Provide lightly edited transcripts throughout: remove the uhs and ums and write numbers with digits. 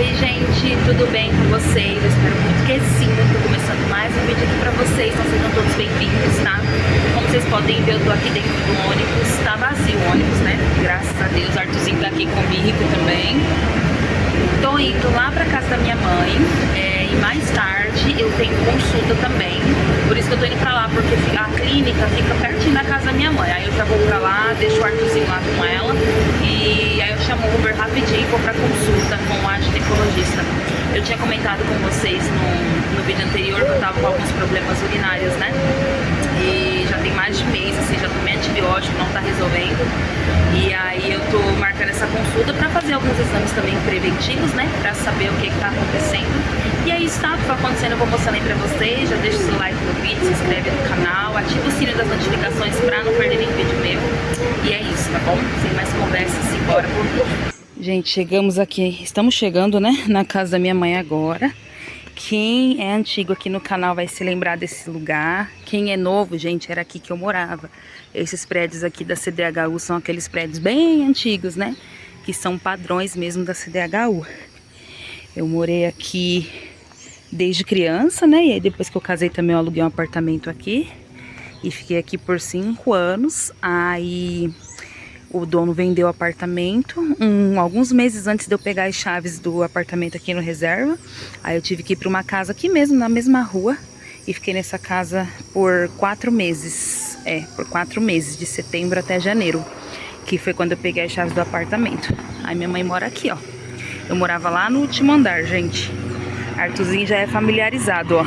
Oi gente, tudo bem com vocês? Eu espero muito que sim. Eu tô começando mais um vídeo aqui pra vocês, então sejam todos bem-vindos, tá? Como vocês podem ver, eu tô aqui dentro do ônibus, tá vazio o ônibus, né? Graças a Deus, o Arthurzinho tá aqui comigo também. Tô indo lá pra casa da minha mãe, e mais tarde eu tenho consulta também. Por isso que eu tô indo pra lá, porque a clínica fica pertinho da casa da minha mãe. Aí eu já vou pra lá, deixo o Arthurzinho lá com ela e aí eu chamo o Uber rapidinho e vou pra consulta com a ginecologista. Eu tinha comentado com vocês no vídeo anterior que eu tava com alguns problemas urinários, né? E já tem mais de mês, assim, já tomei antibiótico, não tá resolvendo. E aí eu tô marcando essa consulta pra fazer alguns exames também preventivos, né? Pra saber o que tá acontecendo. E aí está, o que tá acontecendo eu vou mostrando aí pra vocês. Já deixa o seu like no vídeo, se inscreve no canal, ativa o sininho das notificações pra não perder nenhum vídeo meu. E é isso, tá bom? Sem mais conversa, simbora pro vídeo. Gente, chegamos aqui, estamos chegando, né, na casa da minha mãe agora. Quem é antigo aqui no canal vai se lembrar desse lugar. Quem é novo, gente, era aqui que eu morava. Esses prédios aqui da CDHU são aqueles prédios bem antigos, né? Que são padrões mesmo da CDHU. Eu morei aqui desde criança, né? E aí depois que eu casei também eu aluguei um apartamento aqui. E fiquei aqui por 5 anos. Aí o dono vendeu o apartamento alguns meses antes de eu pegar as chaves do apartamento aqui no reserva. Aí eu tive que ir para uma casa aqui mesmo, na mesma rua. E fiquei nessa casa por 4 meses. Por 4 meses, de setembro até janeiro. Que foi quando eu peguei as chaves do apartamento. Aí minha mãe mora aqui, ó. Eu morava lá no último andar, gente. Arthurzinho já é familiarizado, ó.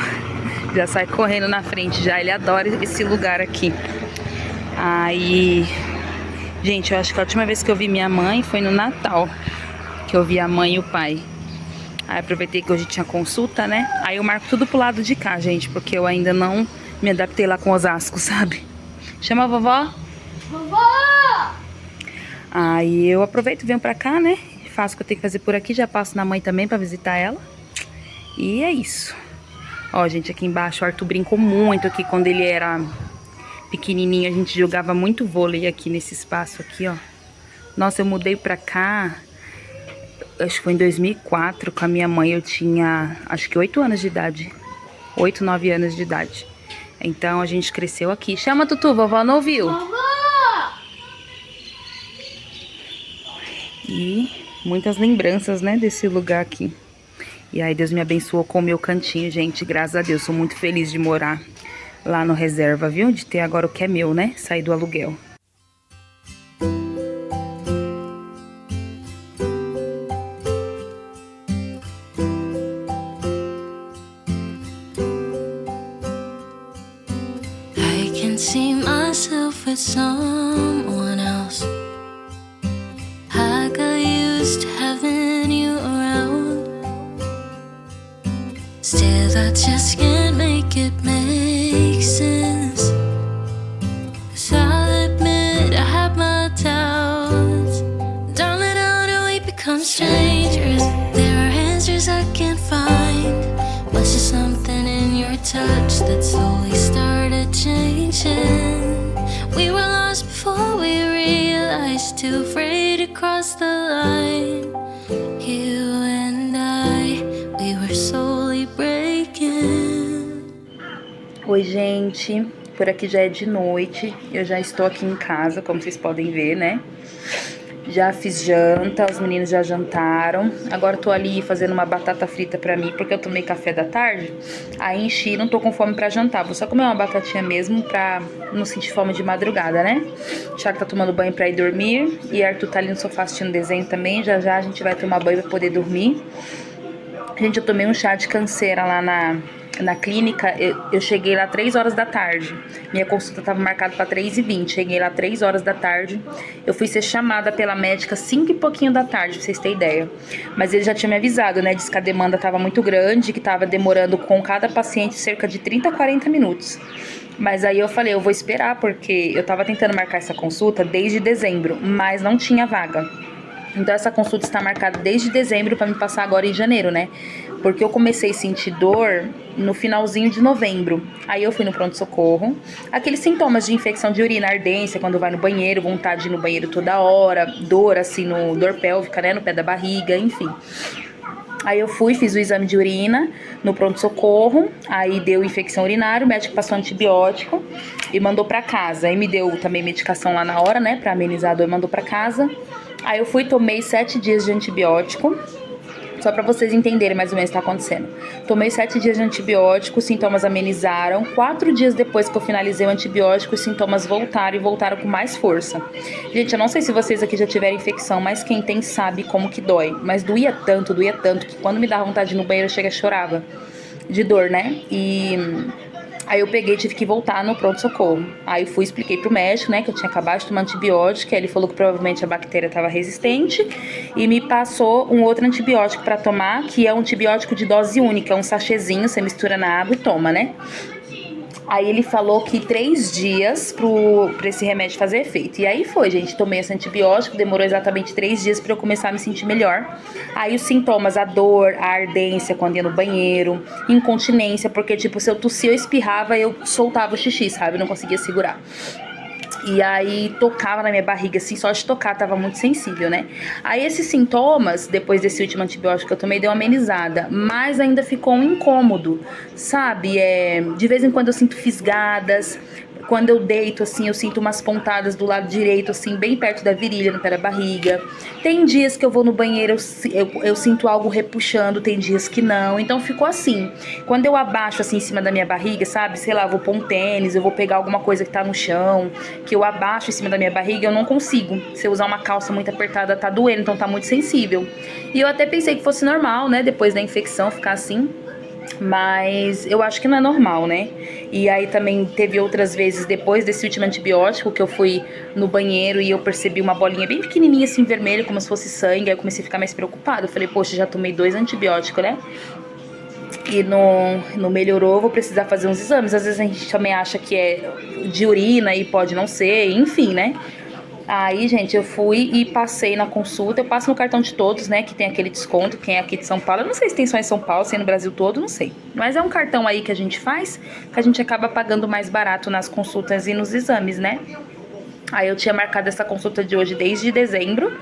Já sai correndo na frente já. Ele adora esse lugar aqui. Aí... Gente, eu acho que a última vez que eu vi minha mãe foi no Natal, que eu vi a mãe e o pai. Aí aproveitei que hoje tinha consulta, né? Aí eu marco tudo pro lado de cá, gente, porque eu ainda não me adaptei lá com Osasco, sabe? Chama a vovó. Vovó! Aí eu aproveito e venho pra cá, né? Faço o que eu tenho que fazer por aqui, já passo na mãe também pra visitar ela. E é isso. Ó, gente, aqui embaixo o Arthur brincou muito aqui quando ele era pequenininho, a gente jogava muito vôlei aqui nesse espaço aqui, ó. Nossa, eu mudei pra cá, acho que foi em 2004, com a minha mãe. Eu tinha, acho que 8 anos de idade. 8, 9 anos de idade. Então a gente cresceu aqui. Chama, Tutu, vovó não ouviu? Vovó! E muitas lembranças, né, desse lugar aqui. E aí Deus me abençoou com o meu cantinho, gente. Graças a Deus, sou muito feliz de morar lá no reserva, viu? De ter agora o que é meu, né? Sair do aluguel. I can see myself with someone else. I got used to having you around. Still, I just can't make it make sense. 'Cause I'll admit I have my doubts. Darling, how do we become strangers? There are answers I can't find. Was there something in your touch that slowly started changing? We were lost before we realized, too afraid to cross the line. You and I, we were slowly breaking. Oi, gente. Por aqui já é de noite. Eu já estou aqui em casa, como vocês podem ver, né? Já fiz janta, os meninos já jantaram. Agora eu tô ali fazendo uma batata frita pra mim, porque eu tomei café da tarde. Aí enchi, não tô com fome pra jantar. Vou só comer uma batatinha mesmo pra não sentir fome de madrugada, né? Thiago tá tomando banho pra ir dormir. E Arthur tá ali no sofá assistindo desenho também. Já já a gente vai tomar banho pra poder dormir. Gente, eu tomei um chá de canseira lá na clínica. Eu cheguei lá 3 horas da tarde. Minha consulta estava marcada para 3h20. Cheguei lá 3 horas da tarde. Eu fui ser chamada pela médica 5 e pouquinho da tarde, pra vocês terem ideia. Mas ele já tinha me avisado, né? Disse que a demanda estava muito grande, que estava demorando com cada paciente cerca de 30 a 40 minutos. Mas aí eu falei, eu vou esperar, porque eu tava tentando marcar essa consulta desde dezembro, mas não tinha vaga. Então essa consulta está marcada desde dezembro para me passar agora em janeiro, né? Porque eu comecei a sentir dor no finalzinho de novembro. Aí eu fui no pronto-socorro. Aqueles sintomas de infecção de urina, ardência, quando vai no banheiro, vontade de ir no banheiro toda hora, dor assim, dor pélvica, né? No pé da barriga, enfim. Aí eu fui, fiz o exame de urina no pronto-socorro, aí deu infecção urinária, o médico passou antibiótico e mandou pra casa. Aí me deu também medicação lá na hora, né, pra amenizar a dor, mandou pra casa. Aí eu fui, tomei 7 dias de antibiótico, só pra vocês entenderem mais ou menos o que tá acontecendo. Tomei 7 dias de antibiótico, os sintomas amenizaram. 4 dias depois que eu finalizei o antibiótico, os sintomas voltaram e voltaram com mais força. Gente, eu não sei se vocês aqui já tiveram infecção, mas quem tem sabe como que dói. Mas doía tanto, que quando me dava vontade de ir no banheiro, eu chega chorava de dor, né? Aí eu peguei e tive que voltar no pronto-socorro. Aí eu fui, expliquei pro médico, né, que eu tinha acabado de tomar antibiótico. Aí ele falou que provavelmente a bactéria estava resistente e me passou um outro antibiótico para tomar, que é um antibiótico de dose única, um sachêzinho, você mistura na água e toma, né? Aí ele falou que 3 dias pra esse remédio fazer efeito. E aí foi, gente. Tomei esse antibiótico, demorou exatamente 3 dias pra eu começar a me sentir melhor. Aí os sintomas, a dor, a ardência quando ia no banheiro, incontinência, porque tipo, se eu tossia, eu espirrava, eu soltava o xixi, sabe? Eu não conseguia segurar. E aí tocava na minha barriga, assim, só de tocar, tava muito sensível, né? Aí esses sintomas, depois desse último antibiótico que eu tomei, deu uma amenizada. Mas ainda ficou um incômodo, sabe? De vez em quando eu sinto fisgadas. Quando eu deito, assim, eu sinto umas pontadas do lado direito, assim, bem perto da virilha, no pé da barriga. Tem dias que eu vou no banheiro, eu sinto algo repuxando, tem dias que não. Então ficou assim. Quando eu abaixo, assim, em cima da minha barriga, sabe? Sei lá, eu vou pôr um tênis, eu vou pegar alguma coisa que tá no chão, que eu abaixo em cima da minha barriga, eu não consigo. Se eu usar uma calça muito apertada, tá doendo, então tá muito sensível. E eu até pensei que fosse normal, né? Depois da infecção, ficar assim. Mas eu acho que não é normal, né? E aí também teve outras vezes depois desse último antibiótico que eu fui no banheiro e eu percebi uma bolinha bem pequenininha assim, vermelha, como se fosse sangue. Aí eu comecei a ficar mais preocupada. Eu falei, poxa, já tomei 2 antibióticos, né? E não melhorou, vou precisar fazer uns exames. Às vezes a gente também acha que é de urina e pode não ser, enfim, né? Aí, gente, eu fui e passei na consulta. Eu passo no cartão de todos, né, que tem aquele desconto. Quem é aqui de São Paulo, eu não sei se tem só em São Paulo, se é no Brasil todo, não sei. Mas é um cartão aí que a gente faz, que a gente acaba pagando mais barato nas consultas e nos exames, né? Aí eu tinha marcado essa consulta de hoje desde dezembro.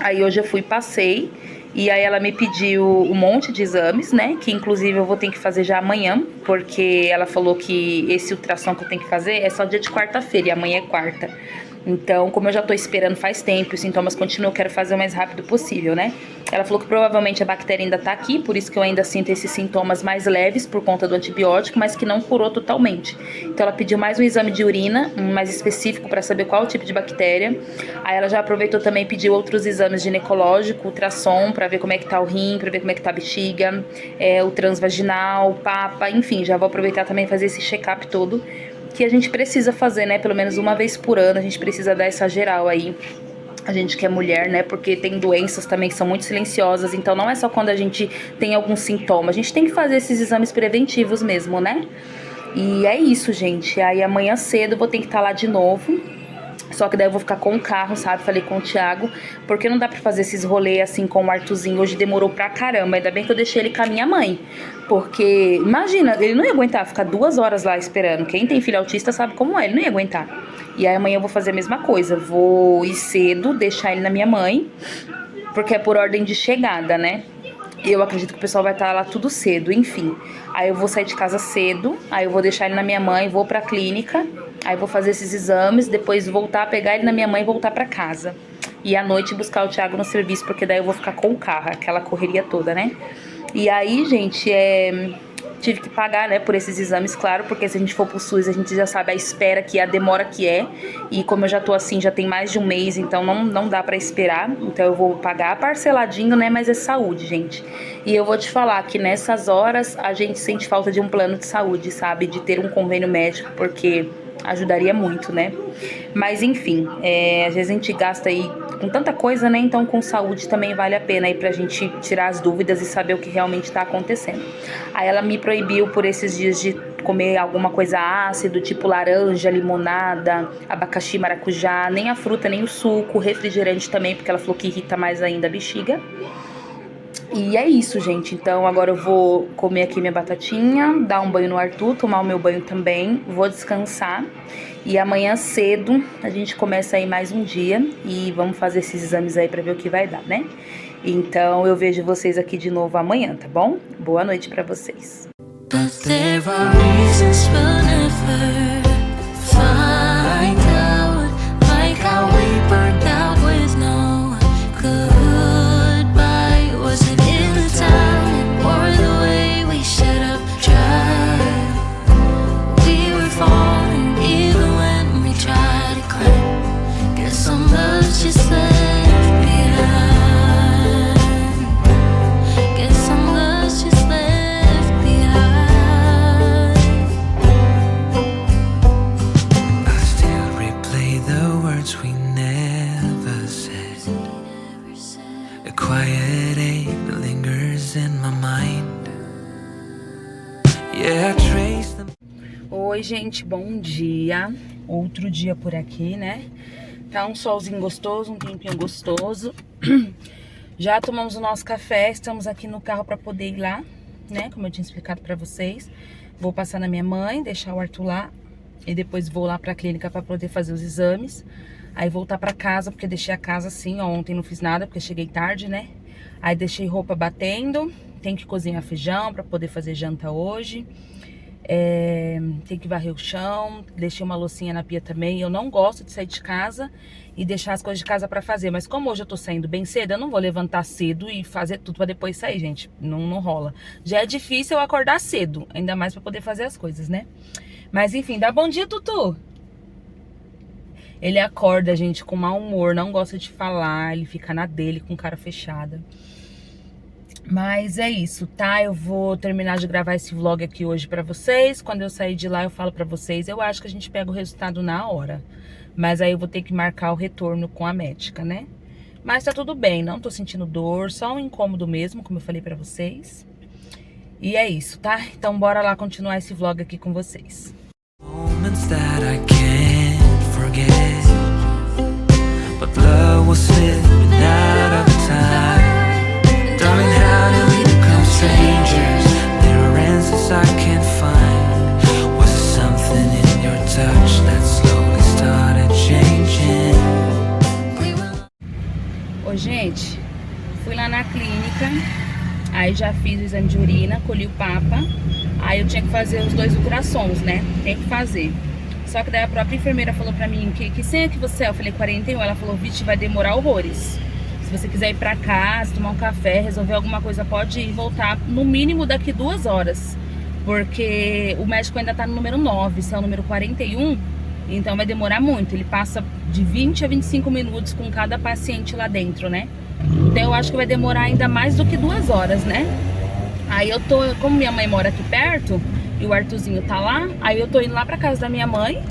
Aí hoje eu fui e passei. E aí ela me pediu um monte de exames, né? Que inclusive eu vou ter que fazer já amanhã, porque ela falou que esse ultrassom que eu tenho que fazer é só dia de quarta-feira e amanhã é quarta. Então, como eu já tô esperando faz tempo, os sintomas continuam, eu quero fazer o mais rápido possível, né? Ela falou que provavelmente a bactéria ainda tá aqui, por isso que eu ainda sinto esses sintomas mais leves por conta do antibiótico, mas que não curou totalmente. Então ela pediu mais um exame de urina, mais específico para saber qual o tipo de bactéria. Aí ela já aproveitou também e pediu outros exames ginecológico, ultrassom, para ver como é que tá o rim, para ver como é que tá a bexiga, o transvaginal, papa, enfim, já vou aproveitar também e fazer esse check-up todo, que a gente precisa fazer, né, pelo menos uma vez por ano, a gente precisa dar essa geral aí, a gente que é mulher, né, porque tem doenças também que são muito silenciosas, então não é só quando a gente tem algum sintoma, a gente tem que fazer esses exames preventivos mesmo, né, e é isso, gente, aí amanhã cedo eu vou ter que estar lá de novo. Só que daí eu vou ficar com o carro, sabe? Falei com o Thiago, porque não dá pra fazer esses rolês assim com o Arthurzinho. Hoje demorou pra caramba, ainda bem que eu deixei ele com a minha mãe. Porque, imagina, ele não ia aguentar ficar 2 horas lá esperando. Quem tem filho autista sabe como é, ele não ia aguentar. E aí amanhã eu vou fazer a mesma coisa. Vou ir cedo, deixar ele na minha mãe, porque é por ordem de chegada, né? Eu acredito que o pessoal vai estar lá tudo cedo, enfim. Aí eu vou sair de casa cedo, aí eu vou deixar ele na minha mãe, vou pra clínica, aí vou fazer esses exames, depois voltar, pegar ele na minha mãe e voltar pra casa. E à noite buscar o Thiago no serviço, porque daí eu vou ficar com o carro, aquela correria toda, né? E aí, gente, tive que pagar, né, por esses exames, claro, porque se a gente for pro SUS, a gente já sabe a espera que é, a demora que é. E como eu já tô assim, já tem mais de um mês, então não dá pra esperar. Então eu vou pagar parceladinho, né, mas é saúde, gente. E eu vou te falar que nessas horas a gente sente falta de um plano de saúde, sabe? De ter um convênio médico, porque ajudaria muito, né? Mas enfim, às vezes a gente gasta aí com tanta coisa, né? Então com saúde também vale a pena aí pra gente tirar as dúvidas e saber o que realmente tá acontecendo. Aí ela me proibiu por esses dias de comer alguma coisa ácida, tipo laranja, limonada, abacaxi, maracujá, nem a fruta, nem o suco, refrigerante também, porque ela falou que irrita mais ainda a bexiga. E é isso, gente. Então agora eu vou comer aqui minha batatinha, dar um banho no Arthur, tomar o meu banho também, vou descansar. E amanhã cedo a gente começa aí mais um dia e vamos fazer esses exames aí pra ver o que vai dar, né? Então eu vejo vocês aqui de novo amanhã, tá bom? Boa noite pra vocês. But there are reasons we'll never find out, like how we burned out with no goodbye. Was it in the time or the way we should have tried? We were falling even when we tried to climb. Guess some love's just left behind. Guess some love's just left behind. I still replay the words we never said. A quiet ache lingers in my mind. Yeah, I trace them. Oi, gente, bom dia. Outro dia por aqui, né? Tá um solzinho gostoso, um tempinho gostoso. Já tomamos o nosso café, estamos aqui no carro pra poder ir lá, né? Como eu tinha explicado pra vocês. Vou passar na minha mãe, deixar o Arthur lá. E depois vou lá pra clínica pra poder fazer os exames. Aí voltar pra casa, porque deixei a casa assim, ó. Ontem não fiz nada, porque cheguei tarde, né? Aí deixei roupa batendo. Tem que cozinhar feijão pra poder fazer janta hoje. Tem que varrer o chão. Deixei uma loucinha na pia também. Eu não gosto de sair de casa e deixar as coisas de casa pra fazer. Mas como hoje eu tô saindo bem cedo, eu não vou levantar cedo e fazer tudo pra depois sair, gente. Não rola. Já é difícil eu acordar cedo, ainda mais pra poder fazer as coisas, né? Mas enfim, dá bom dia, Tutu. Ele acorda, gente, com mau humor, não gosta de falar. Ele fica na dele, com cara fechada. Mas é isso, tá? Eu vou terminar de gravar esse vlog aqui hoje pra vocês. Quando eu sair de lá, eu falo pra vocês. Eu acho que a gente pega o resultado na hora. Mas aí eu vou ter que marcar o retorno com a médica, né? Mas tá tudo bem, não tô sentindo dor. Só um incômodo mesmo, como eu falei pra vocês. E é isso, tá? Então bora lá continuar esse vlog aqui com vocês. Moments that I can't forget. But love was fit without a time. Darling, how did we become strangers? There are answers I can't find. Was there something in your touch that slowly started changing? Ô, gente, fui lá na clínica. Aí já fiz o exame de urina, colhi o papa. Aí eu tinha que fazer os 2 ultrassons, né? Tem que fazer. Só que daí a própria enfermeira falou pra mim, que senha que você é? Eu falei 41. Ela falou, vixe, vai demorar horrores. Se você quiser ir pra casa, tomar um café, resolver alguma coisa, pode ir e voltar no mínimo daqui 2 horas. Porque o médico ainda tá no número 9, se é o número 41, então vai demorar muito. Ele passa de 20 a 25 minutos com cada paciente lá dentro, né? Então eu acho que vai demorar ainda mais do que 2 horas, né? Aí eu tô, como minha mãe mora aqui perto e o Arthurzinho tá lá, aí eu tô indo lá pra casa da minha mãe.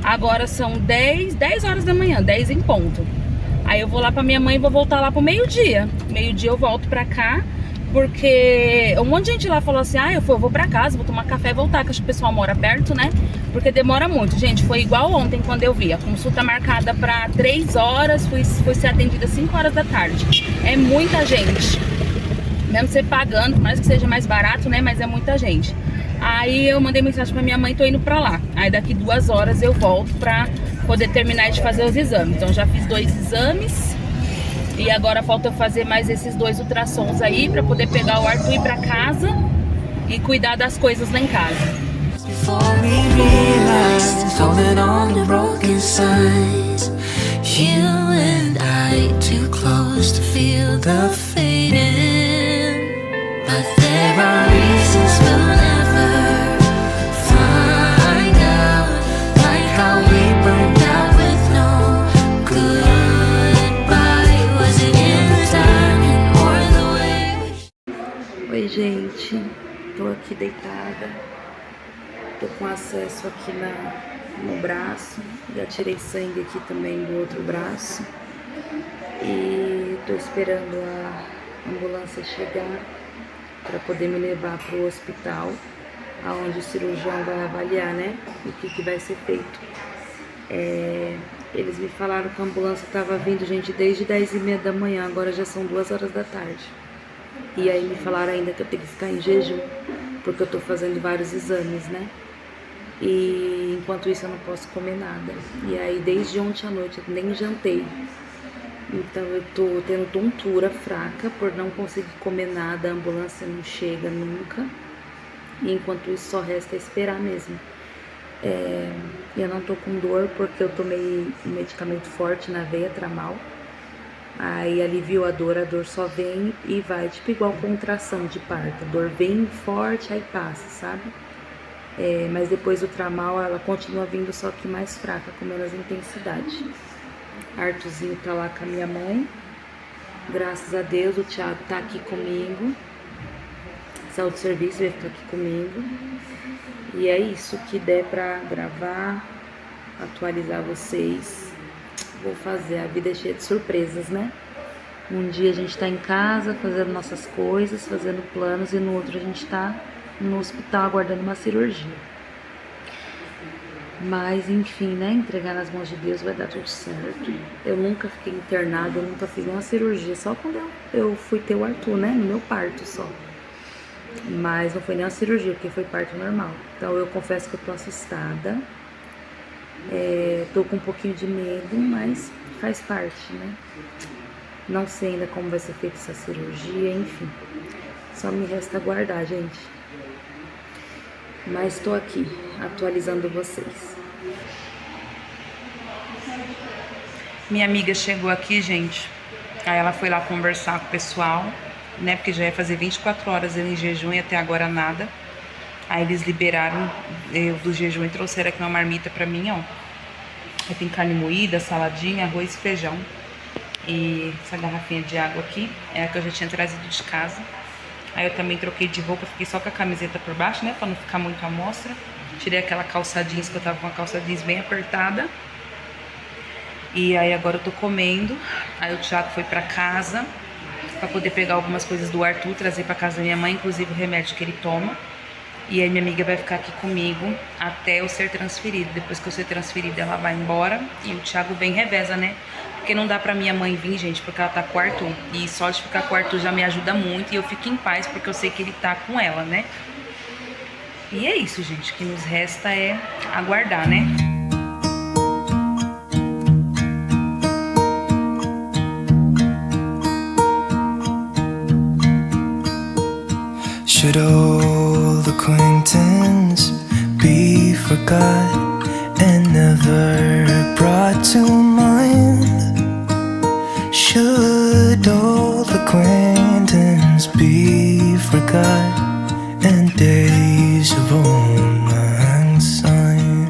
Agora são 10 horas da manhã, 10 em ponto. Aí eu vou lá pra minha mãe e vou voltar lá pro meio-dia. Meio-dia eu volto pra cá, porque um monte de gente lá falou assim, eu vou pra casa, vou tomar café e voltar, que acho que o pessoal mora perto, né? Porque demora muito, gente. Foi igual ontem quando eu vi. A consulta marcada pra 3 horas, fui ser atendida às 5 horas da tarde. É muita gente. Mesmo você pagando, por mais que seja mais barato, né? Mas é muita gente. Aí eu mandei mensagem pra minha mãe e tô indo pra lá. Aí daqui 2 horas eu volto pra poder terminar de fazer os exames. Então já fiz 2 exames. E agora falta eu fazer mais esses 2 ultrassons aí pra poder pegar o Arthur e ir pra casa e cuidar das coisas lá em casa. Before we realized, holding on to broken signs. You and I too close to feel the fading. But there are reasons we'll never find out, like how we burned out with no goodbye. Was it in the timing or the way we... Oi, gente. Tô aqui deitada. Tô com acesso aqui no braço. Já tirei sangue aqui também do outro braço. E tô esperando a ambulância chegar para poder me levar pro hospital, aonde o cirurgião vai avaliar, né, o que vai ser feito. Eles me falaram que a ambulância tava vindo, gente, desde 10h30 da manhã, agora já são 2 horas da tarde. E aí me falaram ainda que eu tenho que ficar em jejum, porque eu tô fazendo vários exames, né? E enquanto isso eu não posso comer nada. E aí desde ontem à noite eu nem jantei. Então eu tô tendo tontura fraca por não conseguir comer nada, a ambulância não chega nunca. E enquanto isso só resta esperar mesmo. Eu não tô com dor porque eu tomei um medicamento forte na veia, Tramal. Aí aliviou a dor só vem e vai, tipo igual contração de parto. A dor vem forte, aí passa, sabe? Mas depois do Tramal ela continua vindo, só que mais fraca, com menos intensidade. Arthurzinho tá lá com a minha mãe. Graças a Deus o Thiago tá aqui comigo. Saúde do serviço vai ficar aqui comigo. E é isso que der pra gravar, atualizar vocês. Vou fazer, a vida é cheia de surpresas, né? Um dia a gente tá em casa fazendo nossas coisas, fazendo planos, e no outro a gente tá no hospital aguardando uma cirurgia. Mas enfim, né? Entregar nas mãos de Deus vai dar tudo certo. Eu nunca fiquei internada, eu nunca fiz uma cirurgia, só quando eu fui ter o Arthur, né? No meu parto só. Mas não foi nem uma cirurgia, porque foi parto normal. Então eu confesso que eu tô assustada. Tô com um pouquinho de medo, mas faz parte, né? Não sei ainda como vai ser feita essa cirurgia, enfim. Só me resta aguardar, gente. Mas tô aqui, atualizando vocês. Minha amiga chegou aqui, gente. Aí ela foi lá conversar com o pessoal, né? Porque já ia fazer 24 horas ele em jejum e até agora nada. Aí eles liberaram eu do jejum e trouxeram aqui uma marmita pra mim, ó. Aí tem carne moída, saladinha, arroz e feijão. E essa garrafinha de água aqui é a que eu já tinha trazido de casa. Aí eu também troquei de roupa, fiquei só com a camiseta por baixo, né? Pra não ficar muito à mostra. Tirei aquela calça jeans, que eu tava com a calça jeans bem apertada. E aí agora eu tô comendo. Aí o Thiago foi pra casa pra poder pegar algumas coisas do Arthur, trazer pra casa da minha mãe, inclusive o remédio que ele toma. E aí minha amiga vai ficar aqui comigo até eu ser transferido. Depois que eu ser transferida, ela vai embora. E o Thiago vem reveza, né? Porque não dá pra minha mãe vir, gente, porque ela tá com o Arthur. E só de ficar com o Arthur já me ajuda muito. E eu fico em paz, porque eu sei que ele tá com ela, né? E é isso, gente. O que nos resta é aguardar, né? Should old acquaintance be forgot and never brought to mind? Should old acquaintance be forgot and days of old lang syne?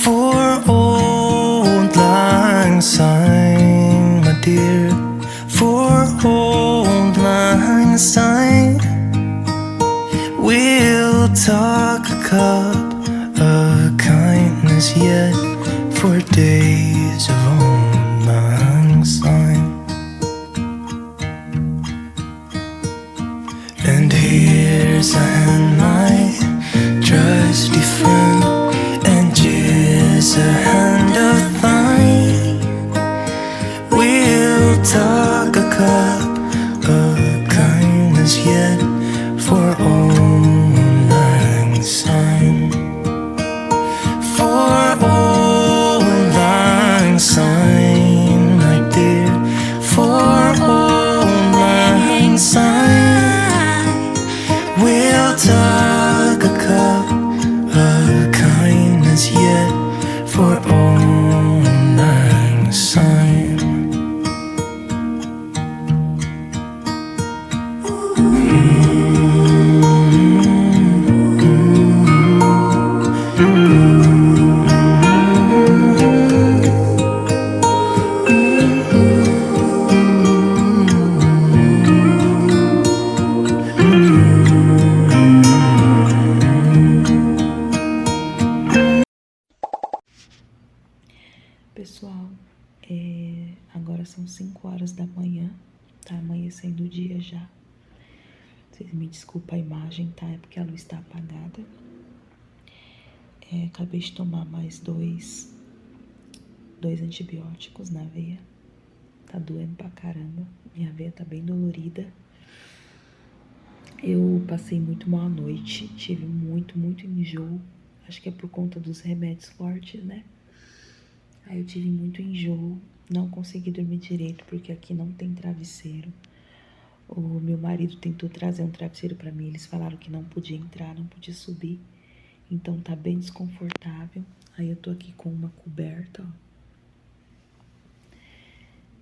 For old lang syne, my dear, for old lang syne, we'll talk a cup of kindness yet for days of old lang syne. And here's a hand, my trusty friend, and here's a hand of thine. We'll talk a cup of kindness yet for old lang syne. For old lang syne, my dear, for old lang syne, we'll talk a cup of kindness yet for old lang syne. Pessoal, agora são 5 horas da manhã, tá amanhecendo o dia já. Vocês me desculpem a imagem, tá? É porque a luz tá apagada. Acabei de tomar mais dois antibióticos na veia. Tá doendo pra caramba. Minha veia tá bem dolorida. Eu passei muito mal à noite. Tive muito enjoo. Acho que é por conta dos remédios fortes, né? Aí eu tive muito enjoo. Não consegui dormir direito porque aqui não tem travesseiro. O meu marido tentou trazer um travesseiro pra mim. Eles falaram que não podia entrar, não podia subir. Então tá bem desconfortável. Aí eu tô aqui com uma coberta, ó.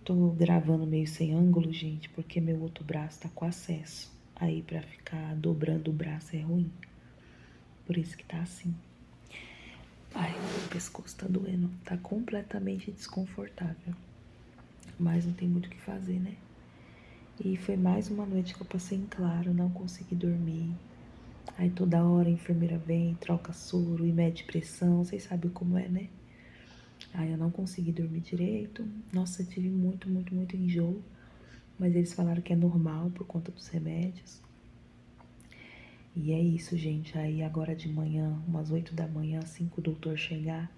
Tô gravando meio sem ângulo, gente, porque meu outro braço tá com acesso. Aí pra ficar dobrando o braço é ruim. Por isso que tá assim. Ai, o pescoço tá doendo. Tá completamente desconfortável. Mas não tem muito o que fazer, né? E foi mais uma noite que eu passei em claro, não consegui dormir. Aí toda hora a enfermeira vem, troca soro e mede pressão, vocês sabem como é, né? Aí eu não consegui dormir direito. Nossa, eu tive muito enjoo. Mas eles falaram que é normal por conta dos remédios. E é isso, gente. Aí agora de manhã, umas 8 da manhã, assim que o doutor chegar,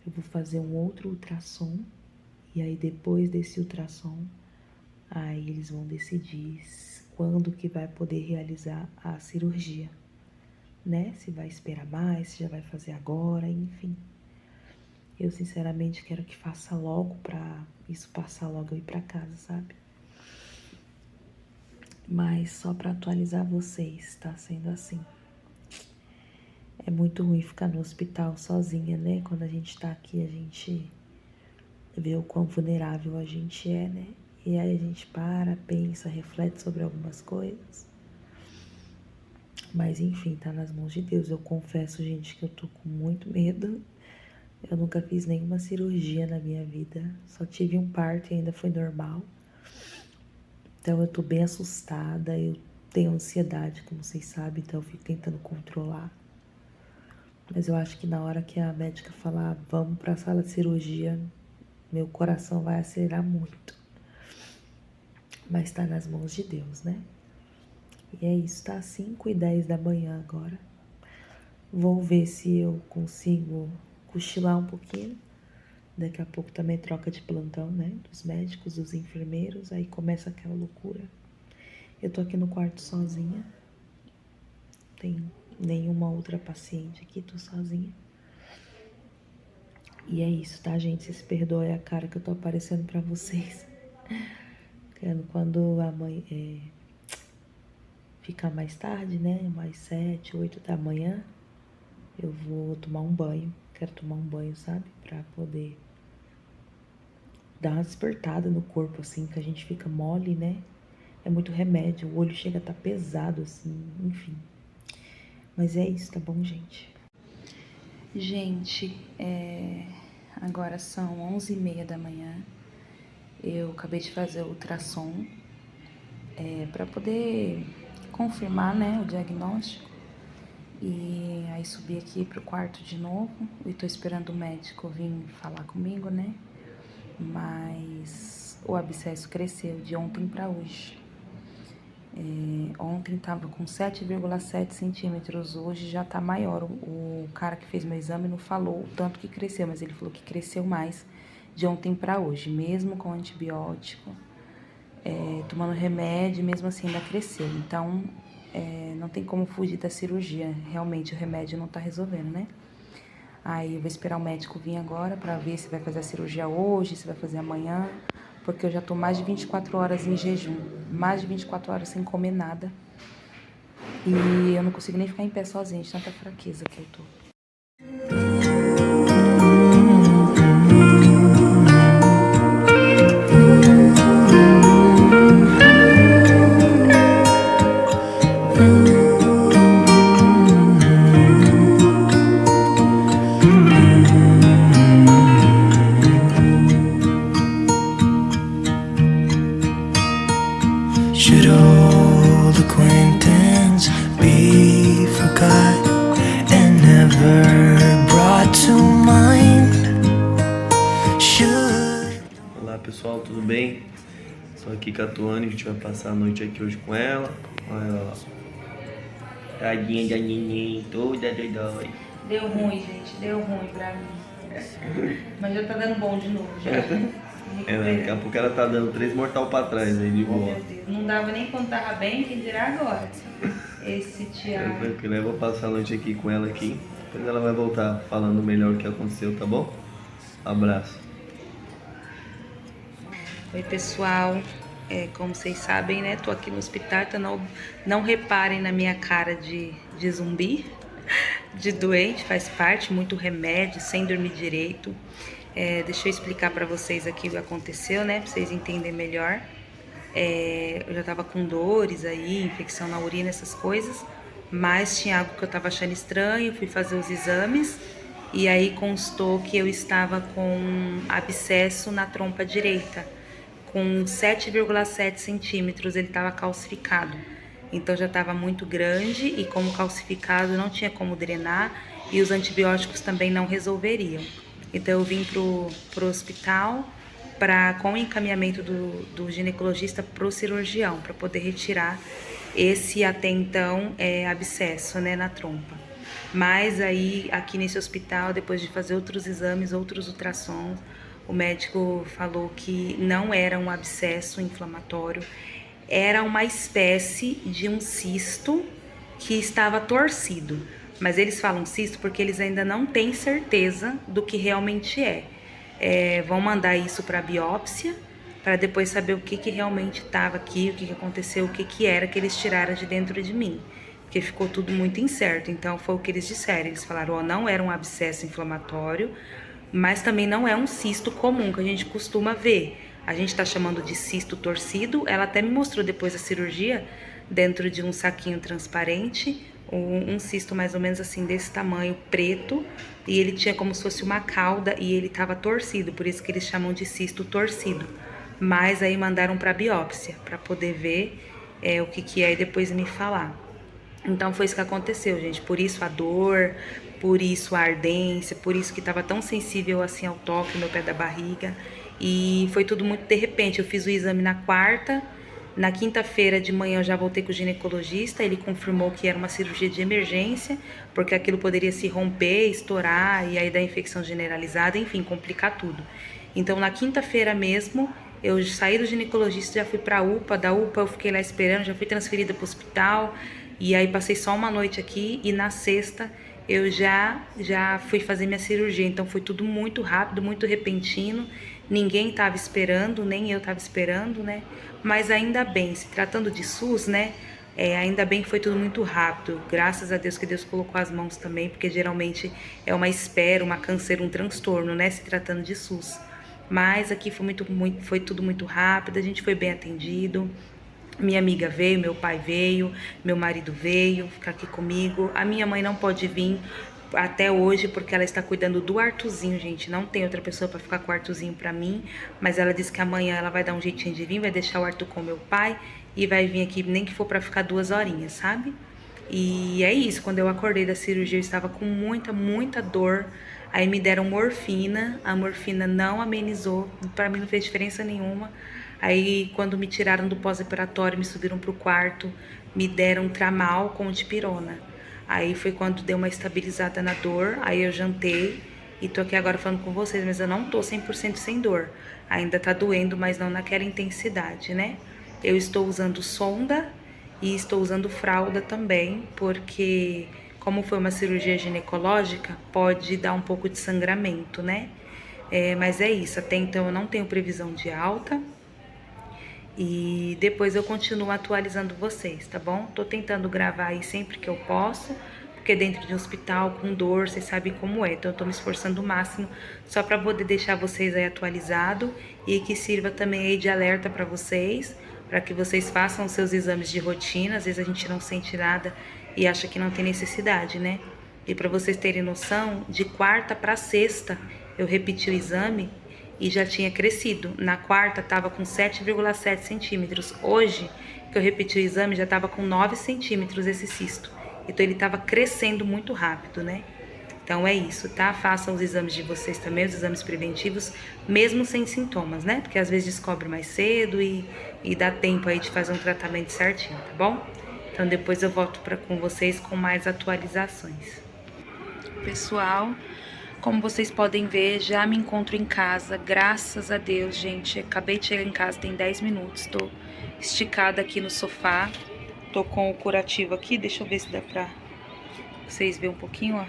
eu vou fazer um outro ultrassom. E aí depois desse ultrassom, aí eles vão decidir quando que vai poder realizar a cirurgia, né? Se vai esperar mais, se já vai fazer agora, enfim. Eu sinceramente quero que faça logo pra isso passar logo eu ir pra casa, sabe? Mas só pra atualizar vocês, tá sendo assim. É muito ruim ficar no hospital sozinha, né? Quando a gente tá aqui, a gente vê o quão vulnerável a gente é, né? E aí a gente para, pensa, reflete sobre algumas coisas. Mas enfim, tá nas mãos de Deus. Eu confesso, gente, que eu tô com muito medo. Eu nunca fiz nenhuma cirurgia na minha vida. Só tive um parto e ainda foi normal. Então eu tô bem assustada. Eu tenho ansiedade, como vocês sabem, então eu fico tentando controlar. Mas eu acho que na hora que a médica falar, vamos pra sala de cirurgia, meu coração vai acelerar muito. Mas tá nas mãos de Deus, né? E é isso, tá 5h10 da manhã agora. Vou ver se eu consigo cochilar um pouquinho. Daqui a pouco também troca de plantão, né? Dos médicos, dos enfermeiros. Aí começa aquela loucura. Eu tô aqui no quarto sozinha. Tem nenhuma outra paciente aqui, tô sozinha. E é isso, tá, gente? Vocês perdoem a cara que eu tô aparecendo pra vocês. Quando a mãe ficar mais tarde, né? Mais 7, 8 da manhã, eu vou tomar um banho. Quero tomar um banho, sabe? Pra poder dar uma despertada no corpo, assim, que a gente fica mole, né? É muito remédio, o olho chega a tá pesado, assim, enfim. Mas é isso, tá bom, gente? Gente, agora são 11h30 da manhã. Eu acabei de fazer o ultrassom pra poder confirmar, né, o diagnóstico. E aí subi aqui pro quarto de novo e tô esperando o médico vir falar comigo, né? Mas o abscesso cresceu de ontem pra hoje. Ontem tava com 7,7 centímetros, hoje já tá maior. O cara que fez meu exame não falou o tanto que cresceu, mas ele falou que cresceu mais de ontem pra hoje, mesmo com antibiótico, tomando remédio, mesmo assim ainda cresceu. Então, não tem como fugir da cirurgia, realmente o remédio não tá resolvendo, né? Aí eu vou esperar o médico vir agora pra ver se vai fazer a cirurgia hoje, se vai fazer amanhã, porque eu já tô mais de 24 horas em jejum, mais de 24 horas sem comer nada. E eu não consigo nem ficar em pé sozinha, de tanta fraqueza que eu tô. Should old acquaintance be forgot and never brought to mind? Should... Olá pessoal, tudo bem? Estou aqui com a Tuane, a gente vai passar a noite aqui hoje com ela. Olha ela lá. Tadinha da neném, toda doidói. Deu ruim, gente, deu ruim pra mim. Mas já tá dando bom de novo, já. Daqui a pouco ela tá dando 3 mortal pra trás aí de Oh, boa. meu Deus, não dava nem quando tava bem, quem dirá agora? Esse Thiago. Tranquilo, eu vou passar a noite aqui com ela aqui. Depois ela vai voltar falando melhor o que aconteceu, tá bom? Abraço. Oi, pessoal. Como vocês sabem, né? Tô aqui no hospital, então não reparem na minha cara de zumbi, de doente, faz parte, muito remédio, sem dormir direito. Deixa eu explicar pra vocês aqui o que aconteceu, né? Pra vocês entenderem melhor. Eu já tava com dores aí, infecção na urina, essas coisas, mas tinha algo que eu tava achando estranho, fui fazer os exames e aí constou que eu estava com abscesso na trompa direita, com 7,7 centímetros, ele estava calcificado. Então já estava muito grande e como calcificado não tinha como drenar e os antibióticos também não resolveriam. Então eu vim pro hospital com o encaminhamento do ginecologista pro cirurgião, para poder retirar esse até então abscesso, né, na trompa. Mas aí aqui nesse hospital, depois de fazer outros exames, outros ultrassons, o médico falou que não era um abscesso inflamatório, era uma espécie de um cisto que estava torcido. Mas eles falam cisto porque eles ainda não têm certeza do que realmente é. Vão mandar isso para biópsia, para depois saber o que realmente estava aqui, o que aconteceu, o que era que eles tiraram de dentro de mim. Porque ficou tudo muito incerto. Então foi o que eles disseram. Eles falaram, não era um abscesso inflamatório, mas também não é um cisto comum que a gente costuma ver. A gente tá chamando de cisto torcido. Ela até me mostrou depois da cirurgia, dentro de um saquinho transparente, um cisto mais ou menos assim desse tamanho, preto, e ele tinha como se fosse uma cauda e ele tava torcido, por isso que eles chamam de cisto torcido. Mas aí mandaram para biópsia, para poder ver o que é e depois me falar. Então foi isso que aconteceu, gente. Por isso a dor, por isso a ardência, por isso que tava tão sensível assim ao toque no meu pé da barriga. E foi tudo muito de repente. Eu fiz o exame na quarta, na quinta-feira de manhã eu já voltei com o ginecologista. Ele confirmou que era uma cirurgia de emergência, porque aquilo poderia se romper, estourar e aí dar infecção generalizada, enfim, complicar tudo. Então na quinta-feira mesmo, eu saí do ginecologista, já fui pra UPA, da UPA eu fiquei lá esperando, já fui transferida pro hospital. E aí passei só uma noite aqui e na sexta eu já fui fazer minha cirurgia. Então foi tudo muito rápido, muito repentino. Ninguém estava esperando, nem eu estava esperando, né? Mas ainda bem, se tratando de SUS, né? Ainda bem que foi tudo muito rápido. Graças a Deus que Deus colocou as mãos também, porque geralmente é uma espera, uma canseira, um transtorno, né? Se tratando de SUS. Mas aqui foi tudo muito rápido, a gente foi bem atendido. Minha amiga veio, meu pai veio, meu marido veio ficar aqui comigo. A minha mãe não pode vir até hoje porque ela está cuidando do Arthurzinho, gente. Não tem outra pessoa para ficar com o Arthurzinho para mim, mas ela disse que amanhã ela vai dar um jeitinho de vir, vai deixar o Arthur com meu pai e vai vir aqui, nem que for para ficar 2 horinhas, sabe? E é isso, quando eu acordei da cirurgia eu estava com muita dor. Aí me deram morfina, a morfina não amenizou, para mim não fez diferença nenhuma. Aí quando me tiraram do pós-operatório, me subiram pro quarto, me deram tramal com dipirona. Aí foi quando deu uma estabilizada na dor, aí eu jantei e tô aqui agora falando com vocês, mas eu não tô 100% sem dor. Ainda tá doendo, mas não naquela intensidade, né? Eu estou usando sonda e estou usando fralda também, porque como foi uma cirurgia ginecológica, pode dar um pouco de sangramento, né? Mas é isso, até então eu não tenho previsão de alta. E depois eu continuo atualizando vocês, tá bom? Tô tentando gravar aí sempre que eu posso, porque dentro de um hospital com dor, vocês sabem como é. Então eu tô me esforçando o máximo só pra poder deixar vocês aí atualizado e que sirva também aí de alerta pra vocês, para que vocês façam os seus exames de rotina. Às vezes a gente não sente nada e acha que não tem necessidade, né? E pra vocês terem noção, de quarta pra sexta eu repeti o exame e já tinha crescido. Na quarta tava com 7,7 centímetros. Hoje, que eu repeti o exame, já tava com 9 centímetros esse cisto. Então ele tava crescendo muito rápido, né? Então é isso, tá? Façam os exames de vocês também, os exames preventivos, mesmo sem sintomas, né? Porque às vezes descobre mais cedo e dá tempo aí de fazer um tratamento certinho, tá bom? Então depois eu volto com vocês com mais atualizações. Pessoal, como vocês podem ver, já me encontro em casa, graças a Deus, gente. Acabei de chegar em casa, tem 10 minutos, tô esticada aqui no sofá. Tô com o curativo aqui, deixa eu ver se dá pra vocês verem um pouquinho, ó.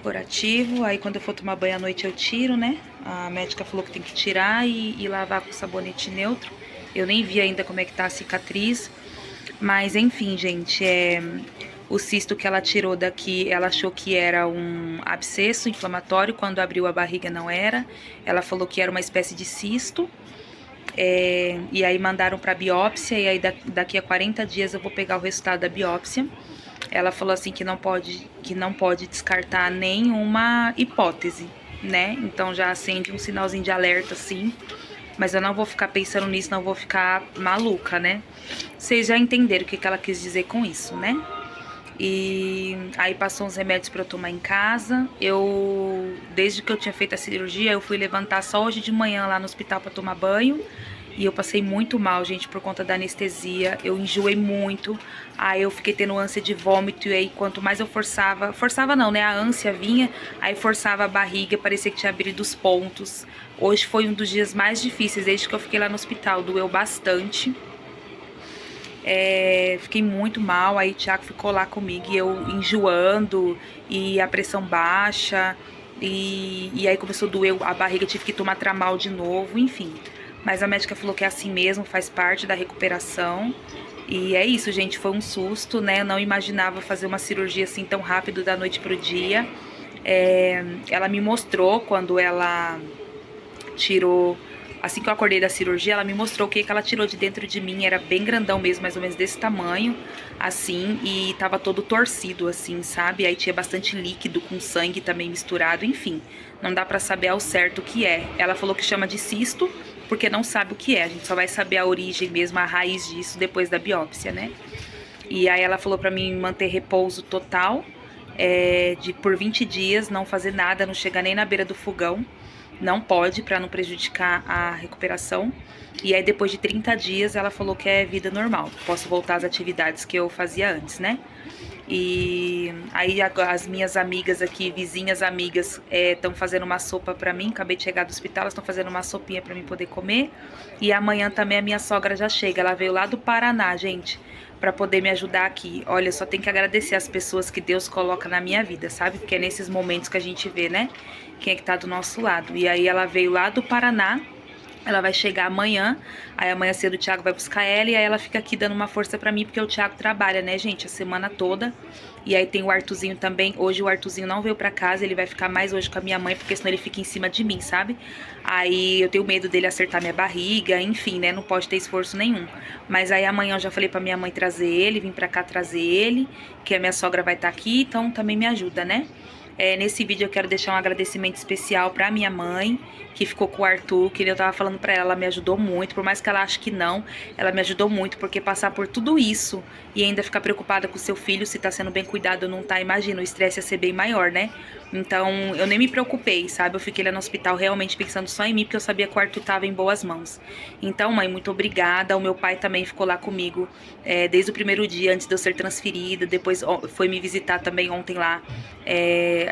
Curativo, aí quando eu for tomar banho à noite eu tiro, né? A médica falou que tem que tirar e lavar com sabonete neutro. Eu nem vi ainda como é que tá a cicatriz. Mas enfim, gente, o cisto que ela tirou daqui, ela achou que era um abscesso inflamatório. Quando abriu a barriga não era. Ela falou que era uma espécie de cisto. E aí mandaram pra biópsia. E aí daqui a 40 dias eu vou pegar o resultado da biópsia. Ela falou assim que não pode descartar nenhuma hipótese, né? Então já acende um sinalzinho de alerta, assim. Mas eu não vou ficar pensando nisso, não vou ficar maluca, né? Vocês já entenderam o que ela quis dizer com isso, né? E aí passou uns remédios pra eu tomar em casa. Desde que eu tinha feito a cirurgia, eu fui levantar só hoje de manhã lá no hospital pra tomar banho. E eu passei muito mal, gente, por conta da anestesia. Eu enjoei muito. Aí eu fiquei tendo ânsia de vômito. E aí quanto mais eu forçava não, né? A ânsia vinha, aí forçava a barriga, parecia que tinha abrido os pontos. Hoje foi um dos dias mais difíceis desde que eu fiquei lá no hospital. Doeu bastante. Fiquei muito mal. Aí o Thiago ficou lá comigo e eu enjoando. E a pressão baixa. E aí começou a doer a barriga, tive que tomar Tramal de novo, enfim. Mas a médica falou que é assim mesmo, faz parte da recuperação. E é isso, gente, foi um susto, né? Eu não imaginava fazer uma cirurgia assim tão rápido da noite pro dia. Ela me mostrou quando ela tirou... Assim que eu acordei da cirurgia, ela me mostrou o que ela tirou de dentro de mim. Era bem grandão mesmo, mais ou menos desse tamanho, assim. E tava todo torcido, assim, sabe? Aí tinha bastante líquido com sangue também misturado, enfim. Não dá pra saber ao certo o que é. Ela falou que chama de cisto, porque não sabe o que é. A gente só vai saber a origem mesmo, a raiz disso depois da biópsia, né? E aí ela falou pra mim manter repouso total, por 20 dias, não fazer nada, não chegar nem na beira do fogão. Não pode, pra não prejudicar a recuperação. E aí depois de 30 dias ela falou que é vida normal. Posso voltar às atividades que eu fazia antes, né? E aí as minhas amigas aqui, vizinhas amigas, estão fazendo uma sopa pra mim. Acabei de chegar do hospital, elas estão fazendo uma sopinha pra mim poder comer. E amanhã também a minha sogra já chega. Ela veio lá do Paraná, gente, pra poder me ajudar aqui. Olha, só tenho que agradecer as pessoas que Deus coloca na minha vida, sabe? Porque é nesses momentos que a gente vê, né? Quem é que tá do nosso lado. E aí ela veio lá do Paraná. Ela vai chegar amanhã, aí amanhã cedo o Thiago vai buscar ela e aí ela fica aqui dando uma força pra mim, porque o Thiago trabalha, né, gente, a semana toda. E aí tem o Arthurzinho também. Hoje o Arthurzinho não veio pra casa, ele vai ficar mais hoje com a minha mãe, porque senão ele fica em cima de mim, sabe? Aí eu tenho medo dele acertar minha barriga, enfim, né, não pode ter esforço nenhum. Mas aí amanhã eu já falei pra minha mãe trazer ele, vim pra cá trazer ele, que a minha sogra vai estar aqui, então também me ajuda, né? Nesse vídeo eu quero deixar um agradecimento especial pra minha mãe, que ficou com o Arthur, que eu tava falando pra ela, ela me ajudou muito, por mais que ela ache que não, ela me ajudou muito, porque passar por tudo isso e ainda ficar preocupada com o seu filho, se tá sendo bem cuidado ou não tá, imagina, o estresse ia ser bem maior, né? Então eu nem me preocupei, sabe? Eu fiquei lá no hospital realmente pensando só em mim, porque eu sabia que o Arthur tava em boas mãos. Então, mãe, muito obrigada. O meu pai também ficou lá comigo desde o primeiro dia, antes de eu ser transferida, depois foi me visitar também ontem lá,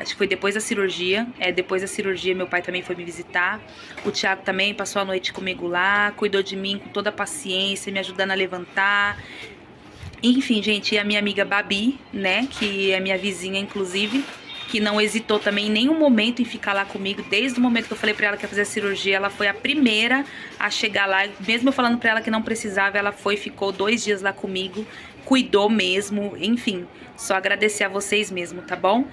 acho que foi depois da cirurgia. Depois da cirurgia meu pai também foi me visitar. O Thiago também passou a noite comigo lá, cuidou de mim com toda a paciência, me ajudando a levantar. Enfim, gente, e a minha amiga Babi, né, que é minha vizinha, inclusive, que não hesitou também em nenhum momento em ficar lá comigo. Desde o momento que eu falei pra ela que ia fazer a cirurgia, ela foi a primeira a chegar lá. Mesmo eu falando pra ela que não precisava, ela foi, ficou 2 dias lá comigo, cuidou mesmo, enfim. Só agradecer a vocês mesmo, tá bom?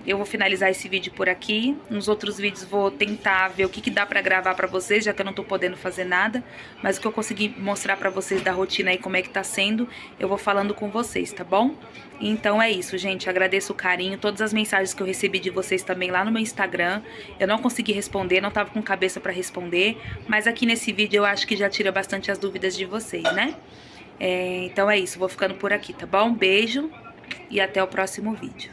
Eu vou finalizar esse vídeo por aqui. Nos outros vídeos vou tentar ver o que dá pra gravar pra vocês, já que eu não tô podendo fazer nada. Mas o que eu consegui mostrar pra vocês da rotina aí, como é que tá sendo, eu vou falando com vocês, tá bom? Então é isso, gente. Agradeço o carinho, todas as mensagens que eu recebi de vocês também lá no meu Instagram. Eu não consegui responder, não tava com cabeça pra responder. Mas aqui nesse vídeo eu acho que já tira bastante as dúvidas de vocês, né? Então é isso, vou ficando por aqui, tá bom? Beijo e até o próximo vídeo.